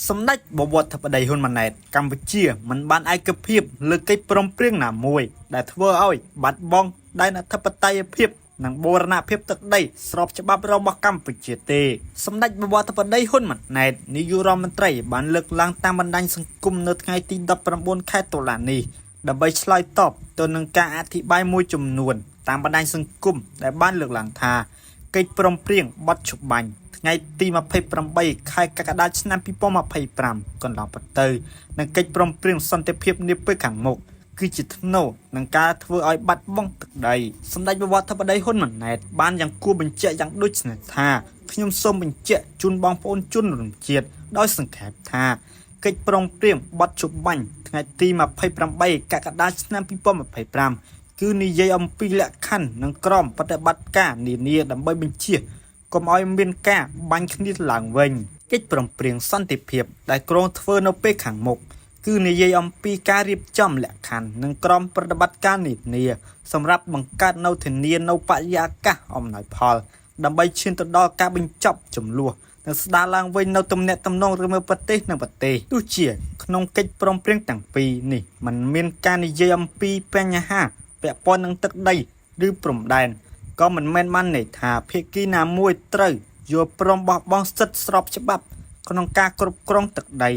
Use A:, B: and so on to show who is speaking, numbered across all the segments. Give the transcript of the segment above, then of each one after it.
A: សម្ដេចបវរធិបតីហ៊ុនម៉ាណែតកម្ពុជាមិនបានឯកភាពលើកិច្ចព្រមព្រៀងណាមួយដែលធ្វើឲ្យបាត់បង់ដែនអធិបតេយ្យភាពនិងបូរណភាពទឹកដីស្របច្បាប់របស់កម្ពុជាទេសម្ដេចបវរធិបតីហ៊ុនម៉ាណែតនាយករដ្ឋមន្ត្រីបានលើកឡើងតាមបណ្ដាញសង្គមនៅថ្ងៃទី19ខែតុលានេះដើម្បីឆ្លើយតបទៅនឹងការអធិប្បាយមួយចំនួនតាមបណ្ដាញសង្គមដែលបានលើកឡើងថាកិច្ចព្រមព្រៀងបត់ច្បាញ់ថ្ងៃទី28ខែកក្កដាឆ្នាំ2025កន្លងផុតទៅនិងកិច្ចព្រមព្រៀងសន្តិភាពនាពេលខាងមុខគឺជាធ្នូនឹងការធ្វើឲ្យបាត់បង់ទឹកដីសម្ដេចបវរធិបតីហ៊ុនម៉ាណែតបានយ៉ាងគួរបញ្ជាក់យ៉ាងដូចនេះថាខ្ញុំសូមបញ្ជាក់ជូនបងប្អូនជនរួមជាតិដោយសង្ខេបថាកិច្ចព្រមព្រៀងបត់ច្បាញ់ថ្ងៃទី28កក្កដាឆ្នាំ2025គឺនិយាយអំពីលក្ខខណ្ឌនិងក្រមបប្រតិបត្តិការនានាដើម្បីបញ្ជាកុំឲ្យមានការបាញ់គ្នាឡើងវិញកិច្ចព្រមព្រៀងសន្តិភាពដែលក្រុងធ្វើនៅពេលខាងមុខគឺនិយាយអំពីការរៀបចំលក្ខខណ្ឌនិងក្រមប្រតិបត្តិការនានាសម្រាប់បង្កើតនៅធានានៅបរិយាកាសអំណោយផលដើម្បីឈានទៅដល់ការបញ្ចប់ចំនួននិងស្ដារឡើងវិញនៅទំនាក់ទំនងរវាងប្រទេសនិងប្រទេសទោះជាក្នុងកិច្ចព្រមព្រៀងទាំងពីរនេះมันមានការនិយាយអំពីបញ្ហាពាក់ព័ន្ធនឹងទឹកដីឬព្រំដែនក៏មិនមែនបានន័យថាភាគីណាមួយត្រូវយល់ព្រមបោះបង់សិទ្ធិស្របច្បាប់ក្នុងការគ្រប់គ្រងទឹកដី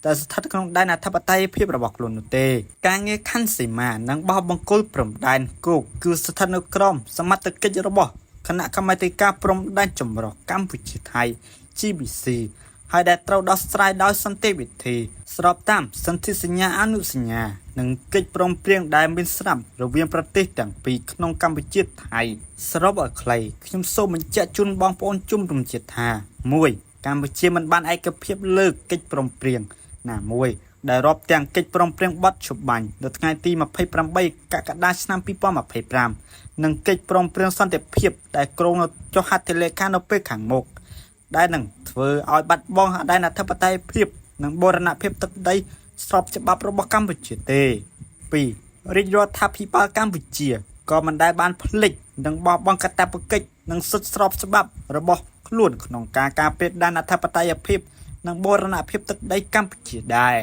A: តែស្ថិតក្នុងដែនអធិបតេយ្យភាពរបស់ខ្លួននោះទេការងារខណ្ឌសីមានិងបោះបង្គោលព្រំដែនគោកគឺស្ថិតនៅក្រោមសមត្ថកិច្ចរបស់គណៈកម្មាធិការព្រំដែនចម្រុះកម្ពុជាថៃ GBC ហើយដែលត្រូវដោះស្រាយដោយសន្តិវិធីស្របតាមសន្ធិសញ្ញាអនុសញ្ញានិងកិច្ចព្រមព្រៀងដែលមានស្រាប់រវាងប្រទេសទាំងពីរក្នុងកម្ពុជាថៃសរុបឲ្យខ្លីខ្ញុំសូមបញ្ជាក់ជូនបងប្អូនជនរួមជាតិថា1កម្ពុជាមិនបានឯកភាពលើកិច្ចព្រមព្រៀងណាមួយដែលរាប់ទាំងកិច្ចព្រមព្រៀងបត់ច្បាញ់នៅថ្ងៃទី28កក្កដាឆ្នាំ2025និងកិច្ចព្រមព្រៀងសន្តិភាពដែលក្រុងចុះហត្ថលេខានៅពេលខាងមុខដែលនឹងធ្វើឲ្យបាត់បង់ដែនអធិបតេយ្យភាពនិងបូរណភាពទឹកដីស្របច្បាប់របស់កម្ពុជាទេ2រាជរដ្ឋាភិបាលកម្ពុជាក៏មិនដែលបានភ្លេចនិងបោះបង់កាតព្វកិច្ចនិងសិទ្ធិស្របច្បាប់របស់ខ្លួនក្នុងការការពារដែនអធិបតេយ្យភាពនិងបូរណភាពទឹកដីកម្ពុជាដែរ